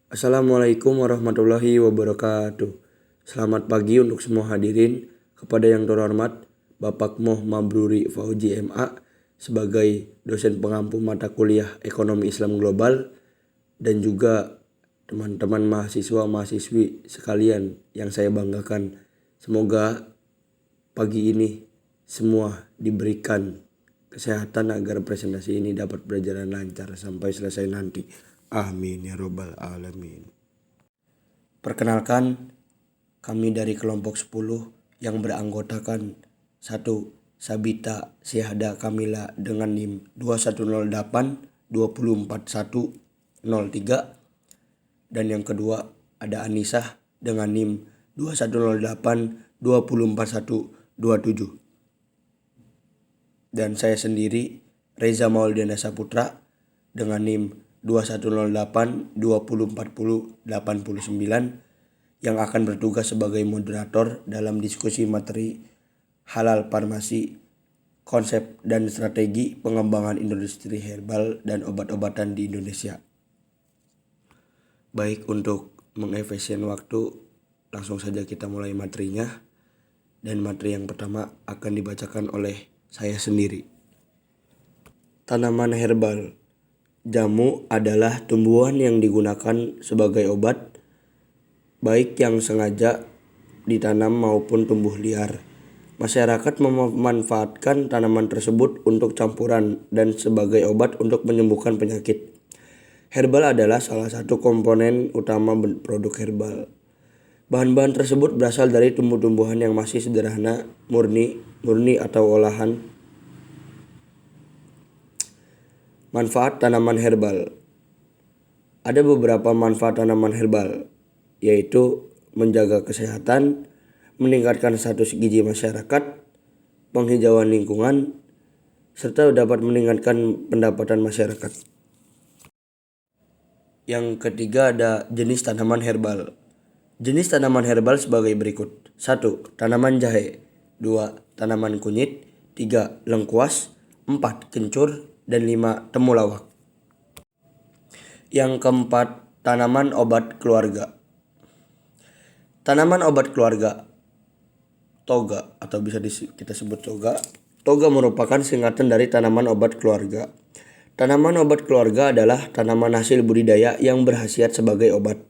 Assalamualaikum warahmatullahi wabarakatuh. Selamat pagi untuk semua hadirin. Kepada yang terhormat Bapak Moh Mabruri Fauji MA sebagai dosen pengampu mata kuliah Ekonomi Islam Global, dan juga teman-teman mahasiswa-mahasiswi sekalian yang saya banggakan. Semoga pagi ini semua diberikan kesehatan agar presentasi ini dapat berjalan lancar sampai selesai nanti. Amin ya robbal alamin. Perkenalkan, kami dari kelompok 10 yang beranggotakan 1. Sabita Syahda Kamila dengan NIM 2108 24103, dan yang kedua ada Anisah dengan NIM 2108 24127, dan saya sendiri Reza Mauldana Saputra dengan NIM 2108 2040 89 yang akan bertugas sebagai moderator dalam diskusi materi halal farmasi, konsep dan strategi pengembangan industri herbal dan obat-obatan di Indonesia. Baik, untuk mengefisien waktu, langsung saja kita mulai materinya. Dan materi yang pertama akan dibacakan oleh saya sendiri. Tanaman herbal. Jamu adalah tumbuhan yang digunakan sebagai obat, baik yang sengaja ditanam maupun tumbuh liar. Masyarakat memanfaatkan tanaman tersebut untuk campuran dan sebagai obat untuk menyembuhkan penyakit. Herbal adalah salah satu komponen utama produk herbal. Bahan-bahan tersebut berasal dari tumbuh-tumbuhan yang masih sederhana, murni atau olahan. Manfaat tanaman herbal. Ada beberapa manfaat tanaman herbal, yaitu menjaga kesehatan, meningkatkan status gizi masyarakat, penghijauan lingkungan, serta dapat meningkatkan pendapatan masyarakat. Yang ketiga ada jenis tanaman herbal. Jenis tanaman herbal sebagai berikut. 1. Tanaman jahe. 2. Tanaman kunyit. 3. Lengkuas. 4. Kencur. Dan 5. Temulawak. Yang keempat, tanaman obat keluarga. Tanaman obat keluarga, toga atau bisa kita sebut toga. Toga merupakan singkatan dari tanaman obat keluarga. Tanaman obat keluarga adalah tanaman hasil budidaya yang berkhasiat sebagai obat.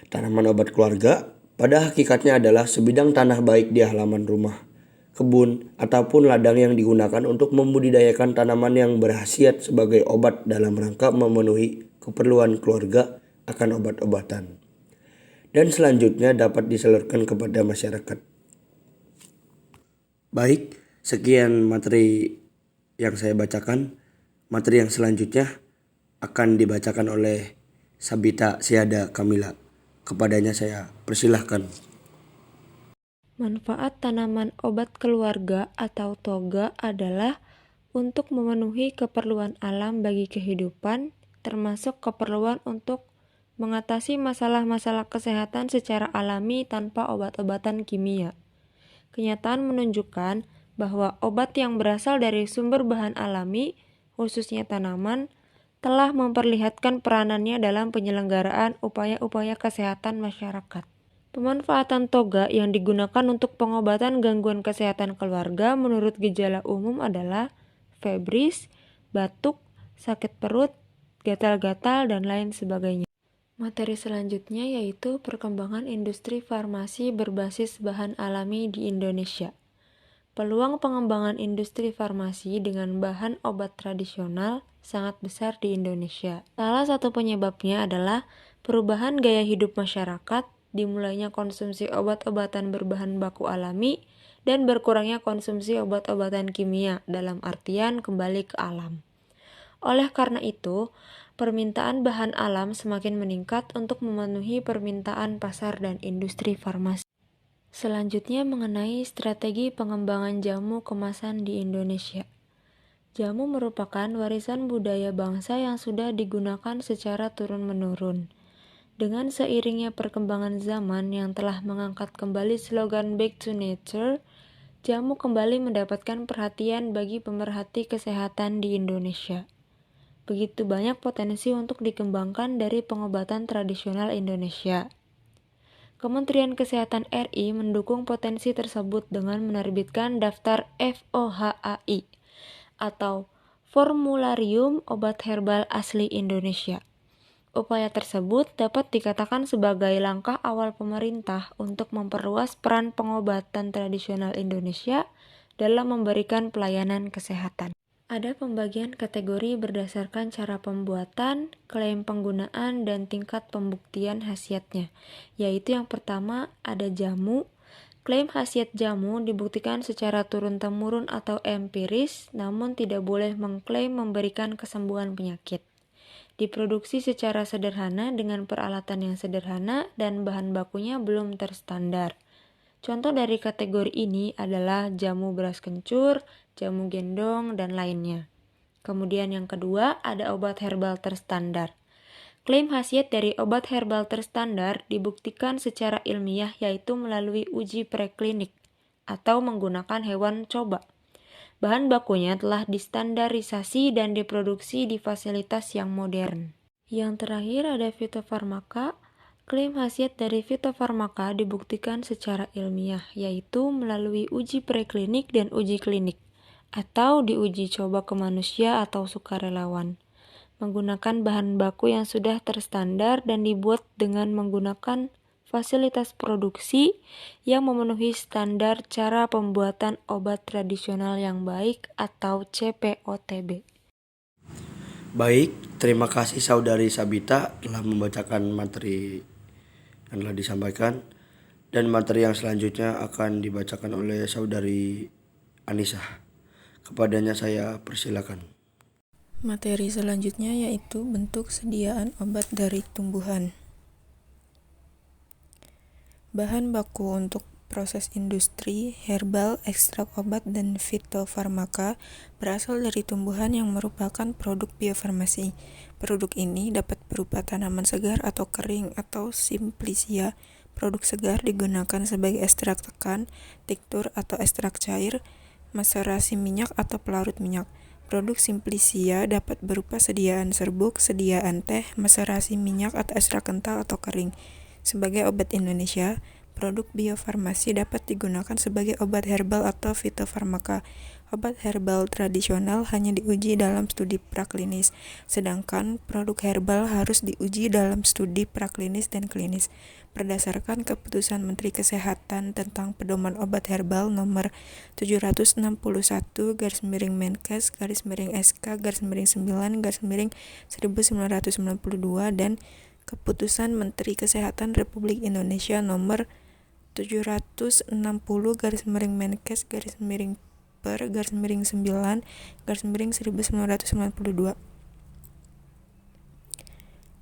Tanaman obat keluarga pada hakikatnya adalah sebidang tanah baik di halaman rumah, kebun, ataupun ladang yang digunakan untuk membudidayakan tanaman yang berkhasiat sebagai obat dalam rangka memenuhi keperluan keluarga akan obat-obatan, dan selanjutnya dapat disalurkan kepada masyarakat. Baik, sekian materi yang saya bacakan. Materi yang selanjutnya akan dibacakan oleh Sabita Syahda Kamila. Kepadanya saya persilahkan. Manfaat tanaman obat keluarga atau toga adalah untuk memenuhi keperluan alam bagi kehidupan, termasuk keperluan untuk mengatasi masalah-masalah kesehatan secara alami tanpa obat-obatan kimia. Kenyataan menunjukkan bahwa obat yang berasal dari sumber bahan alami, khususnya tanaman, telah memperlihatkan peranannya dalam penyelenggaraan upaya-upaya kesehatan masyarakat. Pemanfaatan toga yang digunakan untuk pengobatan gangguan kesehatan keluarga menurut gejala umum adalah febris, batuk, sakit perut, gatal-gatal, dan lain sebagainya. Materi selanjutnya yaitu perkembangan industri farmasi berbasis bahan alami di Indonesia. Peluang pengembangan industri farmasi dengan bahan obat tradisional sangat besar di Indonesia. Salah satu penyebabnya adalah perubahan gaya hidup masyarakat, dimulainya konsumsi obat-obatan berbahan baku alami, dan berkurangnya konsumsi obat-obatan kimia dalam artian kembali ke alam. Oleh karena itu, permintaan bahan alam semakin meningkat untuk memenuhi permintaan pasar dan industri farmasi. Selanjutnya mengenai strategi pengembangan jamu kemasan di Indonesia. Jamu merupakan warisan budaya bangsa yang sudah digunakan secara turun-menurun. Dengan seiringnya perkembangan zaman yang telah mengangkat kembali slogan Back to Nature, jamu kembali mendapatkan perhatian bagi pemerhati kesehatan di Indonesia. begitu banyak potensi untuk dikembangkan dari pengobatan tradisional Indonesia. Kementerian Kesehatan RI mendukung potensi tersebut dengan menerbitkan daftar FOHAI atau Formularium Obat Herbal Asli Indonesia. Upaya tersebut dapat dikatakan sebagai langkah awal pemerintah untuk memperluas peran pengobatan tradisional Indonesia dalam memberikan pelayanan kesehatan. Ada pembagian kategori berdasarkan cara pembuatan, klaim penggunaan, dan tingkat pembuktian khasiatnya, yaitu yang pertama ada jamu. Klaim khasiat jamu dibuktikan secara turun-temurun atau empiris, namun tidak boleh mengklaim memberikan kesembuhan penyakit. Diproduksi secara sederhana dengan peralatan yang sederhana dan bahan bakunya belum terstandar. Contoh dari kategori ini adalah jamu beras kencur, jamu gendong, dan lainnya. Kemudian yang kedua ada obat herbal terstandar. Klaim khasiat dari obat herbal terstandar dibuktikan secara ilmiah yaitu melalui uji preklinik atau menggunakan hewan coba. Bahan bakunya telah distandarisasi dan diproduksi di fasilitas yang modern. Yang terakhir ada fitofarmaka. Klaim khasiat dari fitofarmaka dibuktikan secara ilmiah, yaitu melalui uji preklinik dan uji klinik, atau diuji coba ke manusia atau sukarelawan. Menggunakan bahan baku yang sudah terstandar dan dibuat dengan menggunakan fasilitas produksi yang memenuhi standar cara pembuatan obat tradisional yang baik atau CPOTB. Baik, terima kasih Saudari Sabita telah membacakan materi yang telah disampaikan, dan materi yang selanjutnya akan dibacakan oleh Saudari Anissa. Kepadanya saya persilakan. Materi selanjutnya yaitu bentuk sediaan obat dari tumbuhan. Bahan baku untuk proses industri, herbal, ekstrak obat, dan fitofarmaka berasal dari tumbuhan yang merupakan produk biofarmasi. Produk ini dapat berupa tanaman segar atau kering atau simplicia. Produk segar digunakan sebagai ekstrak tekan, tinktur atau ekstrak cair, maserasi minyak atau pelarut minyak. Produk simplicia dapat berupa sediaan serbuk, sediaan teh, maserasi minyak atau ekstrak kental atau kering. Sebagai obat Indonesia, produk biofarmasi dapat digunakan sebagai obat herbal atau fitofarmaka. Obat herbal tradisional hanya diuji dalam studi praklinis, sedangkan produk herbal harus diuji dalam studi praklinis dan klinis. Berdasarkan Keputusan Menteri Kesehatan tentang Pedoman Obat Herbal Nomor 761/Menkes/SK/9/1992 dan Keputusan Menteri Kesehatan Republik Indonesia Nomor 760/Menkes/9/1992.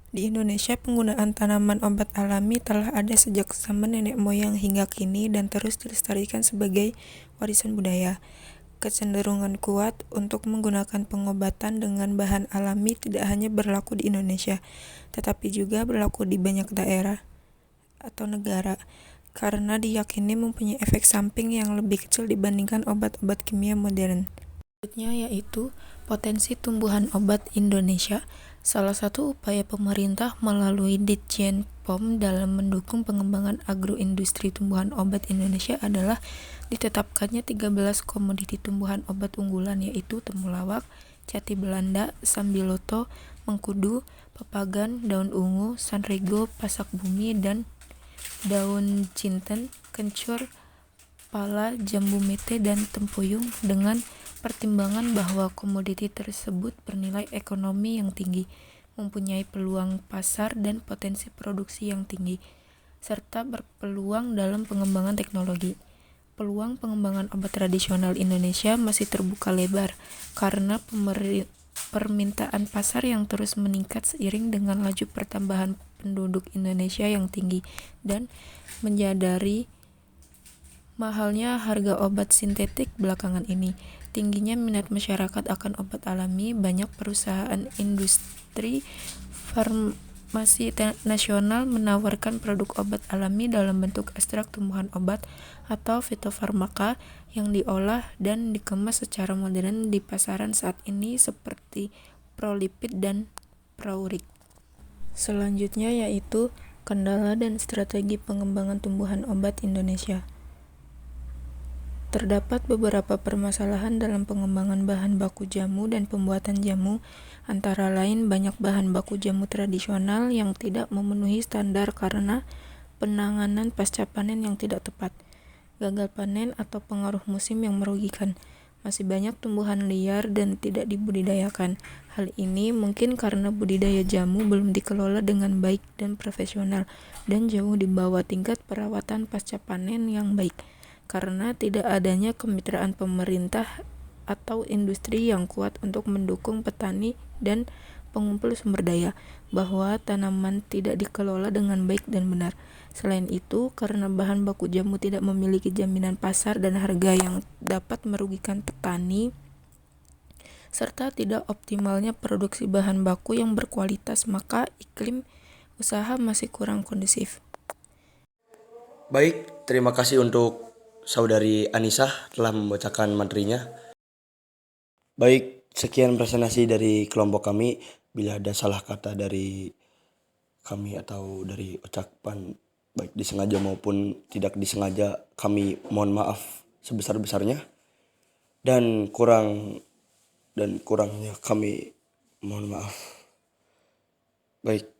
Di Indonesia, penggunaan tanaman obat alami telah ada sejak zaman nenek moyang hingga kini dan terus dilestarikan sebagai warisan budaya. Kecenderungan kuat untuk menggunakan pengobatan dengan bahan alami tidak hanya berlaku di Indonesia, tetapi juga berlaku di banyak daerah atau negara, karena diyakini mempunyai efek samping yang lebih kecil dibandingkan obat-obat kimia modern. Selanjutnya yaitu potensi tumbuhan obat Indonesia. Salah satu upaya pemerintah melalui Ditjen POM dalam mendukung pengembangan agroindustri tumbuhan obat Indonesia adalah ditetapkannya 13 komoditi tumbuhan obat unggulan, yaitu temulawak, jati Belanda, sambiloto, mengkudu, pepagan, daun ungu, sanrigo, pasak bumi, dan daun jinten, kencur, pala, jambu mete, dan tempuyung, dengan pertimbangan bahwa komoditi tersebut bernilai ekonomi yang tinggi, mempunyai peluang pasar dan potensi produksi yang tinggi, serta berpeluang dalam pengembangan teknologi. Peluang pengembangan obat tradisional Indonesia masih terbuka lebar karena permintaan pasar yang terus meningkat seiring dengan laju pertambahan penduduk Indonesia yang tinggi, dan menyadari mahalnya harga obat sintetik belakangan ini. Tingginya minat masyarakat akan obat alami, banyak perusahaan industri farmasi nasional menawarkan produk obat alami dalam bentuk ekstrak tumbuhan obat atau fitofarmaka yang diolah dan dikemas secara modern di pasaran saat ini, seperti prolipid dan praurik. Selanjutnya yaitu kendala dan strategi pengembangan tumbuhan obat Indonesia. Terdapat beberapa permasalahan dalam pengembangan bahan baku jamu dan pembuatan jamu, antara lain banyak bahan baku jamu tradisional yang tidak memenuhi standar karena penanganan pasca panen yang tidak tepat, gagal panen atau pengaruh musim yang merugikan. Masih banyak tumbuhan liar dan tidak dibudidayakan. Hal ini mungkin karena budidaya jamu belum dikelola dengan baik dan profesional dan jauh di bawah tingkat perawatan pasca panen yang baik. Karena tidak adanya kemitraan pemerintah atau industri yang kuat untuk mendukung petani dan pengumpul sumber daya, bahwa tanaman tidak dikelola dengan baik dan benar. Selain itu, karena bahan baku jamu tidak memiliki jaminan pasar dan harga yang dapat merugikan petani, serta tidak optimalnya produksi bahan baku yang berkualitas, maka iklim usaha masih kurang kondusif. Baik, terima kasih untuk Saudari Anissa telah membacakan materinya. Baik, sekian presentasi dari kelompok kami. Bila ada salah kata dari kami atau dari ucapan baik disengaja maupun tidak disengaja, kami mohon maaf sebesar-besarnya. Dan kurangnya kami mohon maaf. Baik,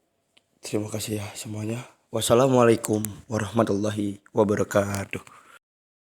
terima kasih ya semuanya. Wassalamualaikum warahmatullahi wabarakatuh.